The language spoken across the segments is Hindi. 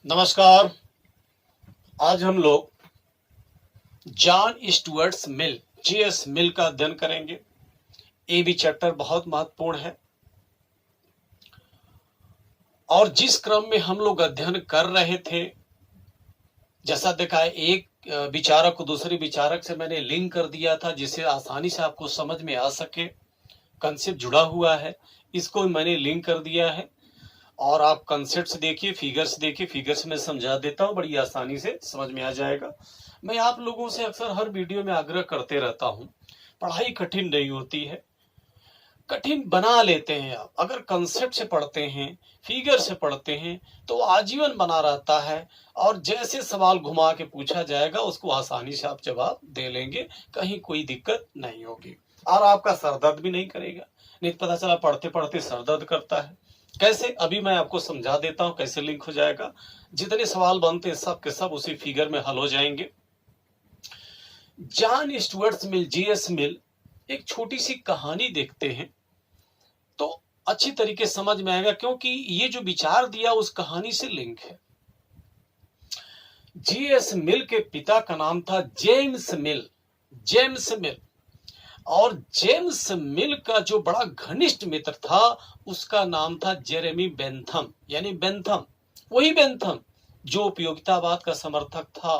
नमस्कार। आज हम लोग जॉन स्टुअर्ट मिल जीएस मिल का अध्ययन करेंगे। ये भी चैप्टर बहुत महत्वपूर्ण है और जिस क्रम में हम लोग अध्ययन कर रहे थे, जैसा देखा है, एक विचारक को दूसरे विचारक से मैंने लिंक कर दिया था जिससे आसानी से आपको समझ में आ सके। कंसेप्ट जुड़ा हुआ है, इसको मैंने लिंक कर दिया है और आप कंसेप्ट देखिए, फिगर्स देखिए। फिगर्स में समझा देता हूँ, बड़ी आसानी से समझ में आ जाएगा। मैं आप लोगों से अक्सर हर वीडियो में आग्रह करते रहता हूँ, पढ़ाई कठिन नहीं होती है, कठिन बना लेते हैं आप। अगर कंसेप्ट से पढ़ते हैं, फिगर से पढ़ते हैं तो आजीवन बना रहता है और जैसे सवाल घुमा के पूछा जाएगा उसको आसानी से आप जवाब दे लेंगे, कहीं कोई दिक्कत नहीं होगी और आपका सर दर्द भी नहीं करेगा। नहीं पता चला पढ़ते पढ़ते सर दर्द करता है। कैसे, अभी मैं आपको समझा देता हूं कैसे लिंक हो जाएगा। जितने सवाल बनते हैं सब के सब उसी फिगर में हल हो जाएंगे। जॉन स्टुअर्ट मिल जीएस मिल, एक छोटी सी कहानी देखते हैं तो अच्छी तरीके समझ में आएगा, क्योंकि ये जो विचार दिया उस कहानी से लिंक है। जीएस मिल के पिता का नाम था जेम्स मिल। जेम्स मिल और जेम्स मिल का जो बड़ा घनिष्ठ मित्र था उसका नाम था जेरेमी बेंथम, यानी बेंथम, वही बेंथम जो उपयोगितावाद का समर्थक था,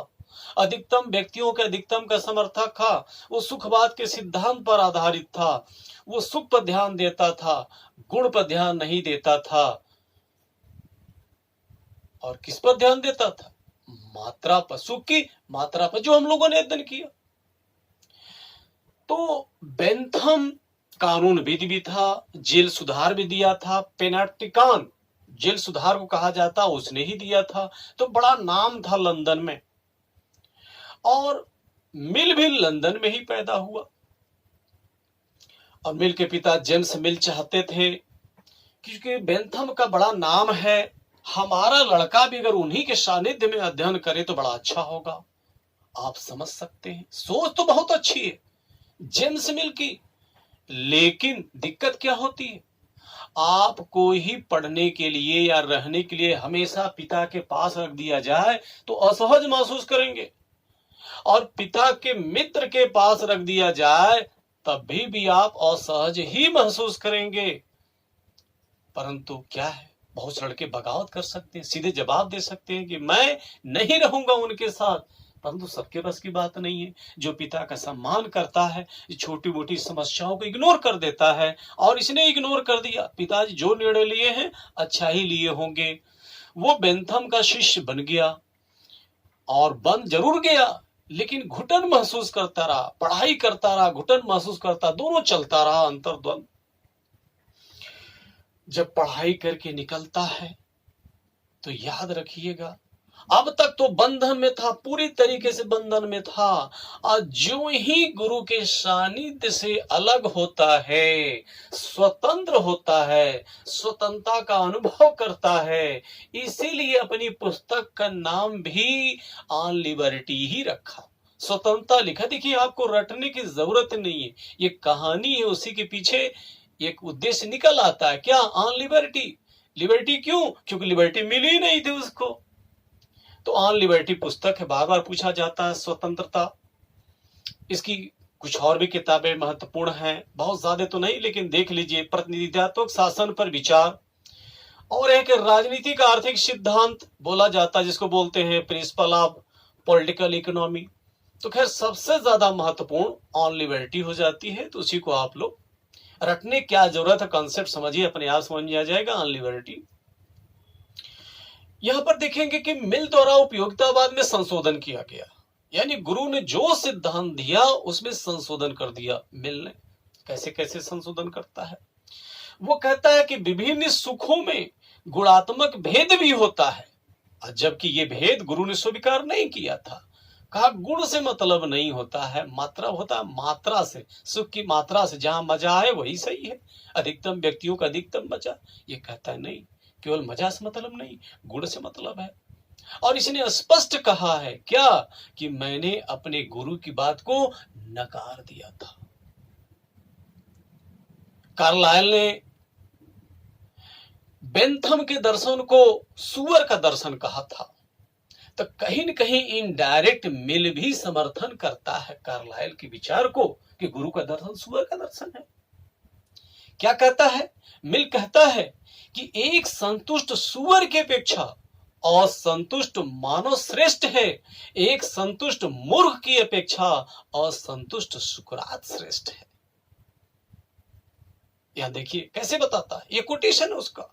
अधिकतम व्यक्तियों के अधिकतम का समर्थक था। वो सुखवाद के सिद्धांत पर आधारित था। वो सुख पर ध्यान देता था, गुण पर ध्यान नहीं देता था। और किस पर ध्यान देता था? मात्रा पर, सुख की मात्रा पर, जो हम लोगों ने अध्ययन किया। तो बेंथम कानूनविद भी था, जेल सुधार भी दिया था। पेनाटिकान जेल सुधार को कहा जाता, उसने ही दिया था। तो बड़ा नाम था लंदन में और मिल भी लंदन में ही पैदा हुआ। और मिल के पिता जेम्स मिल चाहते थे, क्योंकि बेंथम का बड़ा नाम है, हमारा लड़का भी अगर उन्हीं के सानिध्य में अध्ययन करे तो बड़ा अच्छा होगा। आप समझ सकते हैं, सोच तो बहुत अच्छी है जेम्स मिल की, लेकिन दिक्कत क्या होती है? आपको ही पढ़ने के लिए या रहने के लिए हमेशा पिता के पास रख दिया जाए तो असहज महसूस करेंगे, और पिता के मित्र के पास रख दिया जाए तब भी आप असहज ही महसूस करेंगे। परंतु क्या है, बहुत से लड़के बगावत कर सकते हैं, सीधे जवाब दे सकते हैं कि मैं नहीं रहूंगा उनके साथ। परंतु सबके बस की बात नहीं है। जो पिता का सम्मान करता है, छोटी मोटी समस्याओं को इग्नोर कर देता है, और इसने इग्नोर कर दिया, पिताजी जो निर्णय लिए हैं अच्छा ही लिए होंगे। वो बेंथम का शिष्य बन गया और बन जरूर गया, लेकिन घुटन महसूस करता रहा, पढ़ाई करता रहा, घुटन महसूस करता, दोनों चलता रहा, अंतर्द्वंद। जब पढ़ाई करके निकलता है तो याद रखिएगा, अब तक तो बंधन में था, पूरी तरीके से बंधन में था, और जो ही गुरु के सानिध्य से अलग होता है, स्वतंत्र होता है, स्वतंत्रता का अनुभव करता है, इसीलिए अपनी पुस्तक का नाम भी ऑन लिबर्टी ही रखा। स्वतंत्रता लिखा। देखिए, आपको रटने की जरूरत नहीं है, ये कहानी है, उसी के पीछे एक उद्देश्य निकल आता है। क्या? On liberty. लिबर्टी क्यों? क्योंकि लिबर्टी मिली ही नहीं थी उसको। तो ऑन लिबर्टी पुस्तक है, बार बार पूछा जाता है स्वतंत्रता। इसकी कुछ और भी किताबें महत्वपूर्ण हैं, बहुत ज्यादा तो नहीं, लेकिन देख लीजिए। प्रतिनिधित्वक शासन पर विचार, और एक राजनीतिक आर्थिक सिद्धांत बोला जाता है, जिसको बोलते हैं प्रिंसिपल ऑफ पॉलिटिकल इकोनॉमी। तो खैर सबसे ज्यादा महत्वपूर्ण ऑन लिबर्टी हो जाती है, तो उसी को आप लोग रटने क्या जरूरत है, कॉन्सेप्ट समझिए, अपने आप समझ में आ जाएगा। ऑन लिबर्टी यहां पर देखेंगे कि मिल द्वारा उपयोगितावाद में संशोधन किया गया, यानी गुरु ने जो सिद्धांत दिया उसमें संशोधन कर दिया मिल ने। कैसे कैसे संशोधन करता है? वो कहता है कि विभिन्न सुखों में गुणात्मक भेद भी होता है, जबकि ये भेद गुरु ने स्वीकार नहीं किया था। कहा गुण से मतलब नहीं होता है, मात्रा होता है, मात्रा से, सुख की मात्रा से, जहां मजा आए वही सही है, अधिकतम व्यक्तियों का अधिकतम मजा। ये कहता है नहीं, केवल मजा से मतलब नहीं, गुण से मतलब है। और इसने स्पष्ट कहा है क्या? कि मैंने अपने गुरु की बात को नकार दिया था। कार्लाइल ने बेंथम के दर्शन को सुअर का दर्शन कहा था, तो कहीं न कहीं इनडायरेक्ट मिल भी समर्थन करता है कार्लाइल के विचार को कि गुरु का दर्शन सुअर का दर्शन है। क्या कहता है? मिल कहता है कि एक संतुष्ट सुअर की अपेक्षा असंतुष्ट मानव श्रेष्ठ है, एक संतुष्ट मूर्ख की अपेक्षा असंतुष्ट सुकरात श्रेष्ठ है। यहां देखिए कैसे बताता है, ये कोटेशन है उसका।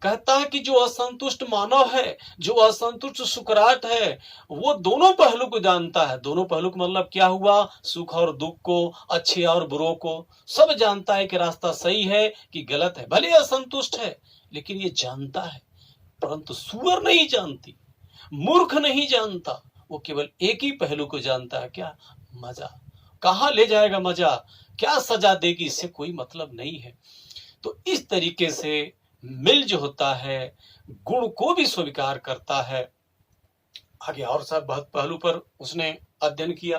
कहता है कि जो असंतुष्ट मानव है, जो असंतुष्ट सुकरात है, वो दोनों पहलू को जानता है। दोनों पहलू का मतलब क्या हुआ? सुख और दुख को, अच्छे और बुरों को, सब जानता है कि रास्ता सही है कि गलत है। भले असंतुष्ट है लेकिन ये जानता है। परंतु सुअर नहीं जानती, मूर्ख नहीं जानता, वो केवल एक ही पहलू को जानता है। क्या? मजा। कहां ले जाएगा मजा, क्या सजा देगी, इससे कोई मतलब नहीं है। तो इस तरीके से मिल जो होता है गुण को भी स्वीकार करता है। आगे और सब बहुत पहलू पर उसने अध्ययन किया।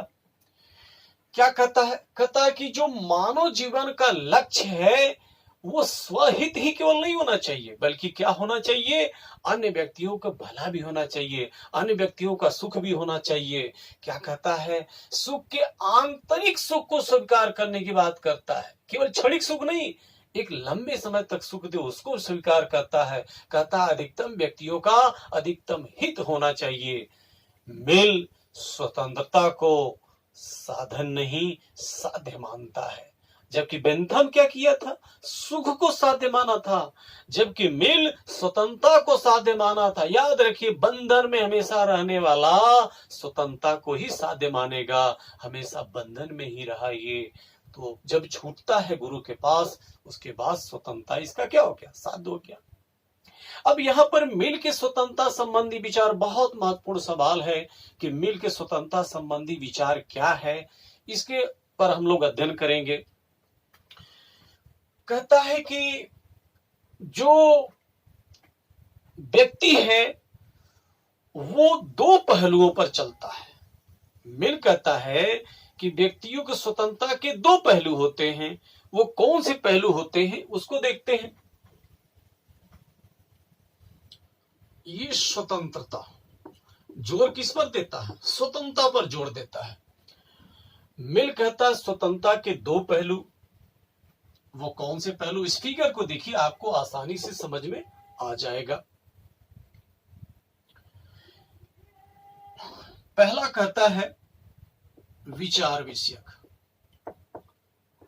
क्या कहता है? कहता है कि जो मानव जीवन का लक्ष्य है वो स्वहित ही केवल नहीं होना चाहिए, बल्कि क्या होना चाहिए? अन्य व्यक्तियों का भला भी होना चाहिए, अन्य व्यक्तियों का सुख भी होना चाहिए। क्या कहता है? सुख के आंतरिक सुख को स्वीकार करने की बात करता है, केवल क्षणिक सुख नहीं, एक लंबे समय तक सुख दे उसको स्वीकार करता है। कहता है अधिकतम व्यक्तियों का अधिकतम हित होना चाहिए। मिल स्वतंत्रता को साधन नहीं साध्य मानता है, जबकि बेंथम क्या किया था? सुख को साध्य माना था, जबकि मिल स्वतंत्रता को साध्य माना था। याद रखिए, बंधन में हमेशा रहने वाला स्वतंत्रता को ही साध्य मानेगा, हमेशा बंधन में ही रहा ये। तो जब छूटता है गुरु के पास, उसके बाद स्वतंत्रता इसका क्या हो गया? साध्य हो गया। अब यहाँ पर मिल के स्वतंत्रता संबंधी विचार बहुत महत्वपूर्ण सवाल है कि मिल के स्वतंत्रता संबंधी विचार क्या है, इसके पर हम लोग अध्ययन करेंगे। कहता है कि जो व्यक्ति है वो दो पहलुओं पर चलता है। मिल कहता है कि व्यक्तियों की स्वतंत्रता के दो पहलू होते हैं। वो कौन से पहलू होते हैं उसको देखते हैं। ये स्वतंत्रता जोर किस पर देता है? स्वतंत्रता पर जोर देता है। मिल कहता है स्वतंत्रता के दो पहलू। वो कौन से पहलू? इस फिगर को देखिए, आपको आसानी से समझ में आ जाएगा। पहला कहता है विचार विषयक,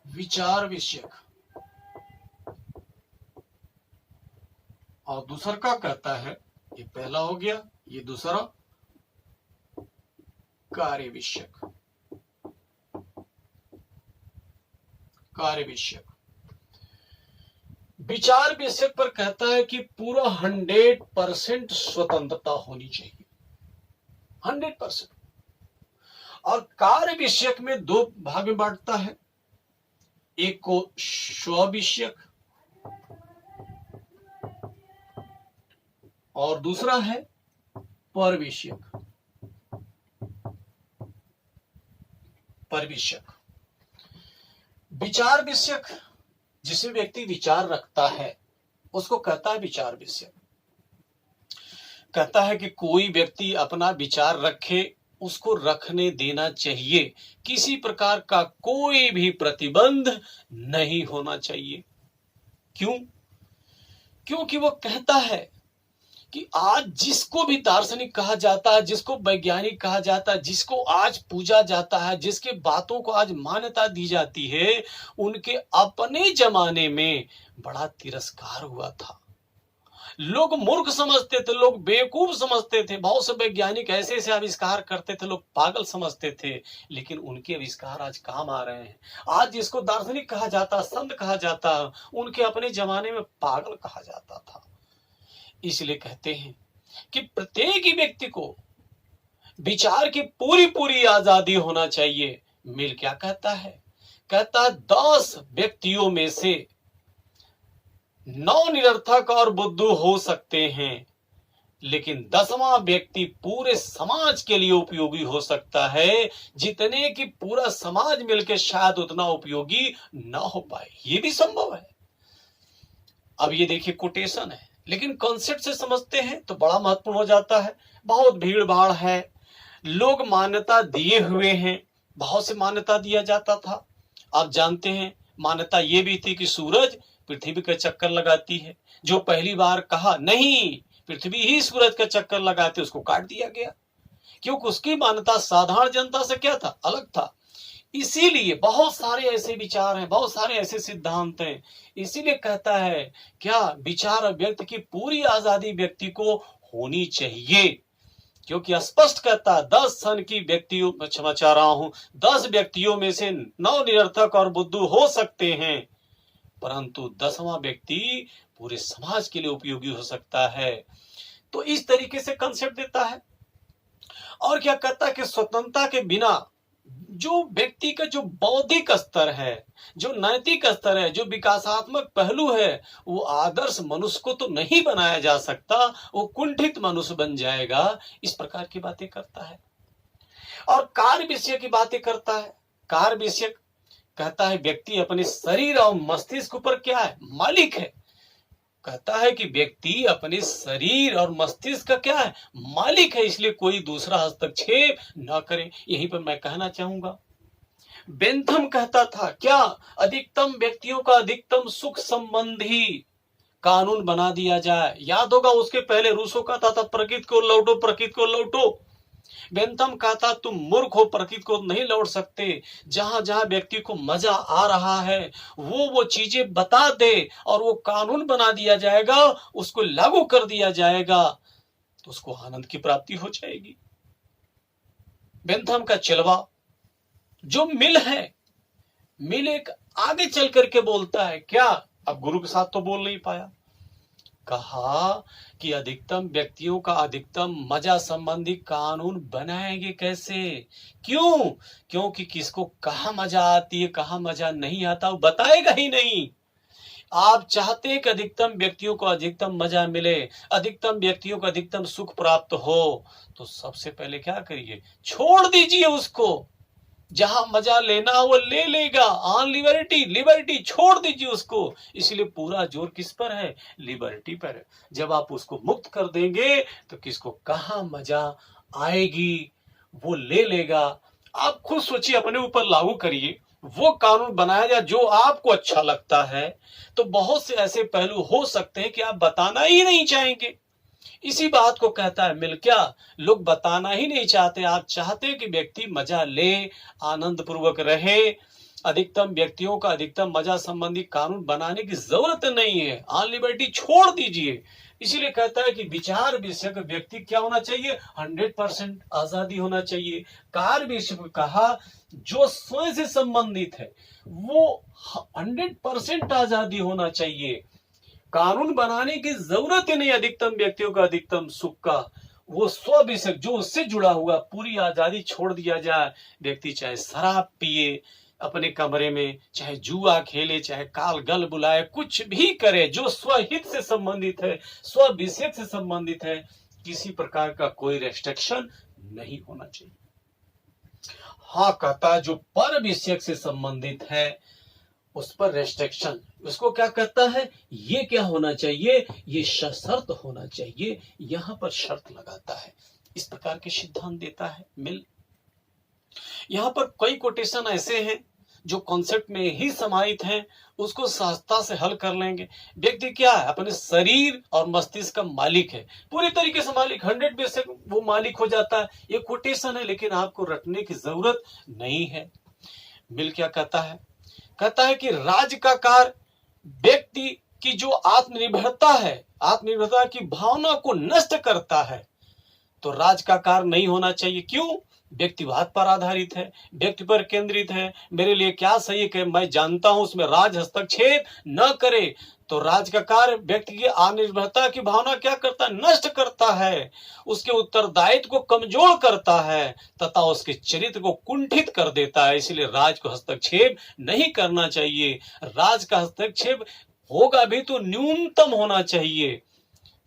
विचार विषयक, और दूसरा का कहता है, ये पहला हो गया, ये दूसरा कार्य विषयक, कार्य विषयक। विचार विषयक पर कहता है कि पूरा 100% स्वतंत्रता होनी चाहिए, 100%। और कार्य विषयक में दो भाग में बांटता है, एक को स्व विषयक और दूसरा है पर विषयक। पर विषयक, विचार विषयक, जिसमें व्यक्ति विचार रखता है उसको कहता है विचार विषयक। कहता है कि कोई व्यक्ति अपना विचार रखे, उसको रखने देना चाहिए, किसी प्रकार का कोई भी प्रतिबंध नहीं होना चाहिए। क्यों? क्योंकि वो कहता है कि आज जिसको भी दार्शनिक कहा जाता है, जिसको वैज्ञानिक कहा जाता है, जिसको आज पूजा जाता है, जिसके बातों को आज मान्यता दी जाती है, उनके अपने जमाने में बड़ा तिरस्कार हुआ था। लोग मूर्ख समझते थे, लोग बेवकूफ समझते थे, बहुत से वैज्ञानिक ऐसे ऐसे आविष्कार करते थे, लोग पागल समझते थे, लेकिन उनके आविष्कार आज काम आ रहे हैं। आज जिसको दार्शनिक कहा जाता, संत कहा जाता, उनके अपने जमाने में पागल कहा जाता था। इसलिए कहते हैं कि प्रत्येक ही व्यक्ति को विचार की पूरी पूरी आजादी होना चाहिए। मिल क्या कहता है? कहता है 10 व्यक्तियों में से 9 निरर्थक और बुद्धू हो सकते हैं, लेकिन 10वां व्यक्ति पूरे समाज के लिए उपयोगी हो सकता है, जितने कि पूरा समाज मिलकर शायद उतना उपयोगी ना हो पाए। ये भी संभव है। अब ये देखिए कोटेशन है, लेकिन कॉन्सेप्ट से समझते हैं तो बड़ा महत्वपूर्ण हो जाता है। बहुत भीड़ भाड़ है, लोग मान्यता दिए हुए हैं, बहुत से मान्यता दिया जाता था। आप जानते हैं मान्यता ये भी थी कि सूरज पृथ्वी का चक्कर लगाती है। जो पहली बार कहा नहीं पृथ्वी ही सूरज का चक्कर लगाती, उसको काट दिया गया, क्योंकि उसकी मान्यता साधारण जनता से क्या था, अलग था। इसीलिए बहुत सारे ऐसे विचार हैं, बहुत सारे ऐसे सिद्धांत हैं। इसीलिए कहता है क्या, विचार व्यक्त की पूरी आजादी व्यक्ति को होनी चाहिए, क्योंकि स्पष्ट कहता है 10 सन की व्यक्तियों, क्षमा चाह रहा हूं, 10 व्यक्तियों में से 9 निरर्थक और बुद्धू हो सकते हैं, परंतु 10वां व्यक्ति पूरे समाज के लिए उपयोगी हो सकता है। तो इस तरीके से कंसेप्ट देता है। और क्या कहता है कि स्वतंत्रता के बिना जो व्यक्ति का जो बौद्धिक स्तर है, जो नैतिक स्तर है, जो विकासात्मक पहलू है, वो आदर्श मनुष्य को तो नहीं बनाया जा सकता, वो कुंठित मनुष्य बन जाएगा। इस प्रकार की बातें करता है। और कार्य विषय की बातें करता है। कार्य विषय कहता है व्यक्ति अपने शरीर और मस्तिष्क पर क्या है, मालिक है। कहता है कि व्यक्ति अपने शरीर और मस्तिष्क का क्या है, मालिक है, इसलिए कोई दूसरा हस्तक्षेप न करे। यहीं पर मैं कहना चाहूंगा, बेंथम कहता था क्या, अधिकतम व्यक्तियों का अधिकतम सुख संबंधी कानून बना दिया जाए। याद होगा उसके पहले रूसो कहता था प्रकृति को लौटो, प्रकृति को लौटो। बेंथम कहता तुम मूर्ख हो, प्रकृति को नहीं लौट सकते। जहां जहां व्यक्ति को मजा आ रहा है वो चीजें बता दे और वो कानून बना दिया जाएगा, उसको लागू कर दिया जाएगा, तो उसको आनंद की प्राप्ति हो जाएगी। बेंथम का चलवा जो मिल है, मिल एक आगे चल करके बोलता है क्या, अब गुरु के साथ तो बोल नहीं पाया, कहा कि अधिकतम व्यक्तियों का अधिकतम मजा संबंधी कानून बनाएंगे कैसे, क्यों, क्योंकि किसको कहां मजा आती है कहां मजा नहीं आता वो बताएगा ही नहीं। आप चाहते हैं कि अधिकतम व्यक्तियों को अधिकतम मजा मिले, अधिकतम व्यक्तियों को अधिकतम सुख प्राप्त हो, तो सबसे पहले क्या करिए, छोड़ दीजिए उसको। जहां मजा लेना वो ले लेगा, ऑन लिबर्टी, लिबर्टी छोड़ दीजिए उसको। इसलिए पूरा जोर किस पर है, लिबर्टी पर है। जब आप उसको मुक्त कर देंगे तो किसको कहां मजा आएगी, वो ले लेगा। आप खुद सोचिए, अपने ऊपर लागू करिए, वो कानून बनाया जाए जो आपको अच्छा लगता है, तो बहुत से ऐसे पहलू हो सकते हैं कि आप बताना ही नहीं चाहेंगे। इसी बात को कहता है मिल, क्या लोग बताना ही नहीं चाहते। आप चाहते हैं कि व्यक्ति मजा ले, आनंद पूर्वक रहे। अधिकतम व्यक्तियों का अधिकतम मजा संबंधी कानून बनाने की जरूरत नहीं है, ऑन लिबर्टी छोड़ दीजिए। इसीलिए कहता है कि विचार विषय का व्यक्ति क्या होना चाहिए, 100% आजादी होना चाहिए। कार्य विषय को कहा जो स्वयं से संबंधित है वो 100% आजादी होना चाहिए। कानून बनाने की जरूरत ही नहीं अधिकतम व्यक्तियों का अधिकतम सुख का, वो स्व विषय जो उससे जुड़ा हुआ पूरी आजादी छोड़ दिया जाए। व्यक्ति चाहे शराब पिए अपने कमरे में, चाहे जुआ खेले, चाहे काल गल बुलाए, कुछ भी करे, जो स्वहित से संबंधित है, स्व विषय से संबंधित है, किसी प्रकार का कोई रेस्ट्रिक्शन नहीं होना चाहिए। हाँ कहता है जो पर विषय से संबंधित है उस पर रेस्ट्रिक्शन, उसको क्या कहता है, ये क्या होना चाहिए, ये सशर्त होना चाहिए, यहां पर शर्त लगाता है। इस प्रकार के सिद्धांत देता है मिल। यहां पर कई कोटेशन ऐसे हैं जो कॉन्सेप्ट में ही समाहित हैं, उसको सहजता से हल कर लेंगे। व्यक्ति क्या है, अपने शरीर और मस्तिष्क का मालिक है, पूरी तरीके से मालिक, 100% वो मालिक हो जाता है। ये कोटेशन है, लेकिन आपको रटने की जरूरत नहीं है। मिल क्या कहता है, कहता है कि राज्य का कार्य व्यक्ति की जो आत्मनिर्भरता है, आत्मनिर्भरता की भावना को नष्ट करता है, तो राज्य का कार्य नहीं होना चाहिए। क्यों, व्यक्तिवाद पर आधारित है, व्यक्ति पर केंद्रित है। मेरे लिए क्या सही है मैं जानता हूं, उसमें राज हस्तक्षेप न करे। तो राज्य का कार्य व्यक्ति की आत्मनिर्भरता की भावना क्या करता है, नष्ट करता है, उसके उत्तरदायित्व को कमजोर करता है तथा उसके चरित्र को कुंठित कर देता है। इसलिए राज को हस्तक्षेप नहीं करना चाहिए। राज का हस्तक्षेप होगा भी तो न्यूनतम होना चाहिए।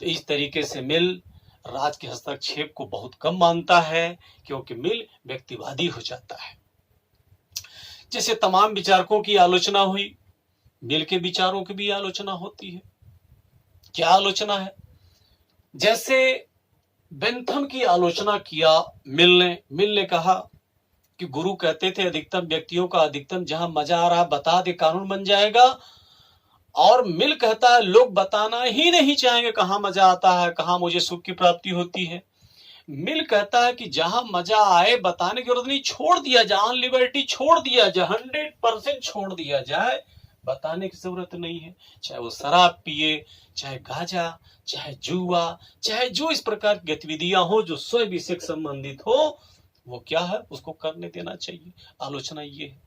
तो इस तरीके से मिल राज के हस्तक्षेप को बहुत कम मानता है, क्योंकि मिल व्यक्तिवादी हो जाता है। जैसे तमाम विचारकों की आलोचना हुई, मिल के विचारों की भी आलोचना होती है। क्या आलोचना है? जैसे बेंथम की आलोचना किया मिल ने कहा कि गुरु कहते थे अधिकतम व्यक्तियों का अधिकतम जहां मजा आ रहा बता दे कानून बन जाएगा, और मिल कहता है लोग बताना ही नहीं चाहेंगे कहां मजा आता है, कहां मुझे सुख की प्राप्ति होती है। मिल कहता है कि जहां मजा आए बताने की जरूरत नहीं, छोड़ दिया जाए, लिबर्टी छोड़ दिया जाए, 100% छोड़ दिया जाए, बताने की जरूरत नहीं है। चाहे वो शराब पिए, चाहे गांजा, चाहे जुआ, चाहे जो इस प्रकार की गतिविधियां हो जो स्वयं विषय से संबंधित हो, वो क्या है उसको करने देना चाहिए। आलोचना ये है,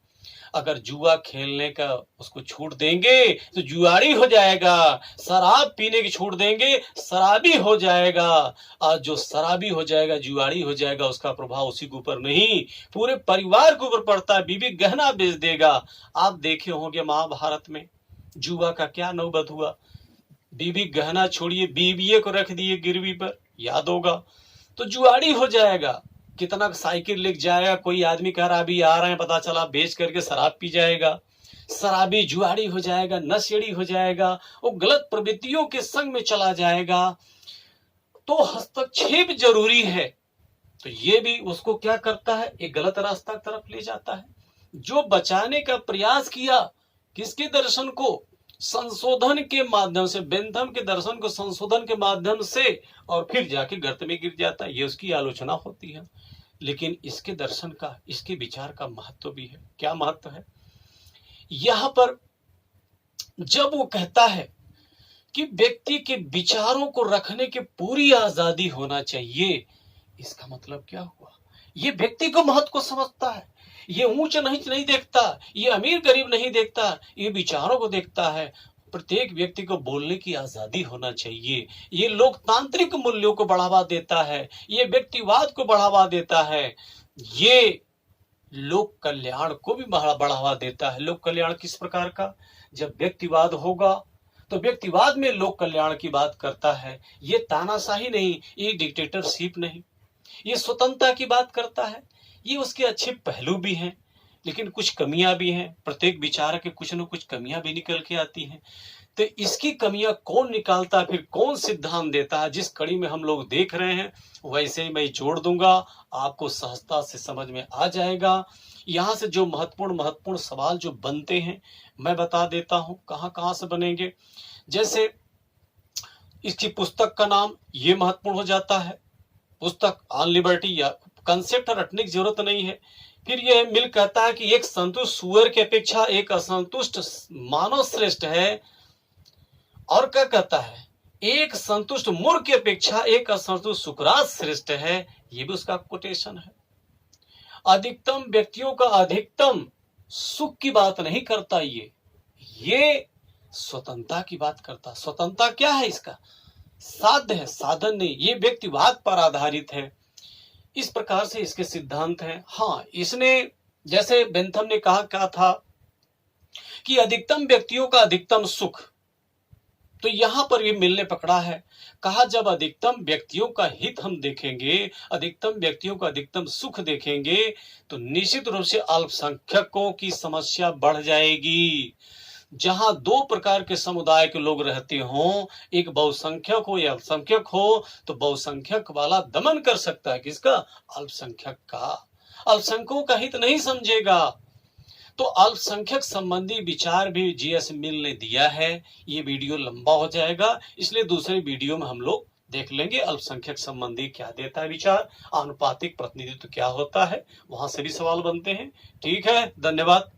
अगर जुआ खेलने का उसको छूट देंगे तो जुआरी हो जाएगा, शराब पीने की छूट देंगे शराबी हो जाएगा, और जो शराबी हो जाएगा जुआरी हो जाएगा उसका प्रभाव उसी के ऊपर नहीं पूरे परिवार के ऊपर पड़ता है, बीवी गहना बेच देगा। आप देखे होंगे महाभारत में जुआ का क्या नौबत हुआ, बीवी गहना छोड़िए बीवीए को रख दिए गिरवी पर, याद होगा। तो जुआरी हो जाएगा, कितना साइकिल लेके जाएगा, कोई आदमी कह रहा अभी आ रहे हैं, पता चला बेच करके शराब पी जाएगा, शराबी जुआरी हो जाएगा, नशेड़ी हो जाएगा, वो गलत प्रवृत्तियों के संग में चला जाएगा। तो हस्तक्षेप जरूरी है। तो ये भी उसको क्या करता है, एक गलत रास्ता की तरफ ले जाता है। जो बचाने का प्रयास किया किसके दर्शन को, संशोधन के माध्यम से, बेंथम के दर्शन को संशोधन के माध्यम से, और फिर जाके गर्त में गिर जाता है, ये उसकी आलोचना होती है। लेकिन इसके दर्शन का, इसके विचार का महत्व भी है। क्या महत्व है यहां पर? जब वो कहता है कि व्यक्ति के विचारों को रखने की पूरी आजादी होना चाहिए, इसका मतलब क्या हुआ? ये व्यक्ति को महत्व को समझता है, ये ऊंच नीच नहीं देखता, ये अमीर गरीब नहीं देखता, ये विचारों को देखता है। प्रत्येक व्यक्ति को बोलने की आजादी होना चाहिए। ये लोकतांत्रिक मूल्यों को बढ़ावा देता है, ये व्यक्तिवाद को बढ़ावा देता है, ये लोक कल्याण को भी बढ़ावा देता है। लोक कल्याण किस प्रकार का? जब व्यक्तिवाद होगा तो व्यक्तिवाद में लोक कल्याण की बात करता है। ये तानाशाही नहीं, ये डिक्टेटरशिप नहीं, ये स्वतंत्रता की बात करता है। ये उसके अच्छे पहलू भी हैं, लेकिन कुछ कमियां भी हैं। प्रत्येक विचार के कुछ न कुछ कमियां भी निकल के आती हैं। तो इसकी कमियां कौन निकालता है, फिर कौन सिद्धांत देता है, जिस कड़ी में हम लोग देख रहे हैं वैसे ही मैं जोड़ दूंगा, आपको सहजता से समझ में आ जाएगा। यहाँ से जो महत्वपूर्ण सवाल जो बनते हैं मैं बता देता हूं, कहां कहां से बनेंगे। जैसे इसकी पुस्तक का नाम ये महत्वपूर्ण हो जाता है, पुस्तक ऑन लिबर्टी, या कंसेप्ट रटने की जरूरत नहीं है। फिर यह मिल कहता है कि एक संतुष्ट सुअर की अपेक्षा एक असंतुष्ट मानव श्रेष्ठ है, और क्या कहता है, एक संतुष्ट मूर्ख की अपेक्षा एक असंतुष्ट सुकरात श्रेष्ठ है। ये भी उसका कोटेशन है। अधिकतम व्यक्तियों का अधिकतम सुख की बात नहीं करता, ये स्वतंत्रता की बात करता। स्वतंत्रता क्या है? इसका साध्य है, साधन नहीं, ये व्यक्तिवाद पर आधारित है। इस प्रकार से इसके सिद्धांत हैं। हाँ, इसने जैसे बेंथम ने कहा क्या था कि अधिकतम व्यक्तियों का अधिकतम सुख, तो यहां पर भी मिल ने पकड़ा है, कहा जब अधिकतम व्यक्तियों का हित हम देखेंगे, अधिकतम व्यक्तियों का अधिकतम सुख देखेंगे, तो निश्चित रूप से अल्पसंख्यकों की समस्या बढ़ जाएगी। जहां दो प्रकार के समुदाय के लोग रहते हों, एक बहुसंख्यक हो या अल्पसंख्यक हो, तो बहुसंख्यक वाला दमन कर सकता है किसका? अल्पसंख्यक का। अल्पसंख्यकों का हित नहीं समझेगा। तो अल्पसंख्यक संबंधी विचार भी जीएस मिल ने दिया है। ये वीडियो लंबा हो जाएगा, इसलिए दूसरे वीडियो में हम लोग देख लेंगे अल्पसंख्यक संबंधी क्या देता है विचार, आनुपातिक प्रतिनिधित्व क्या होता है, वहां से भी सवाल बनते हैं। ठीक है, धन्यवाद।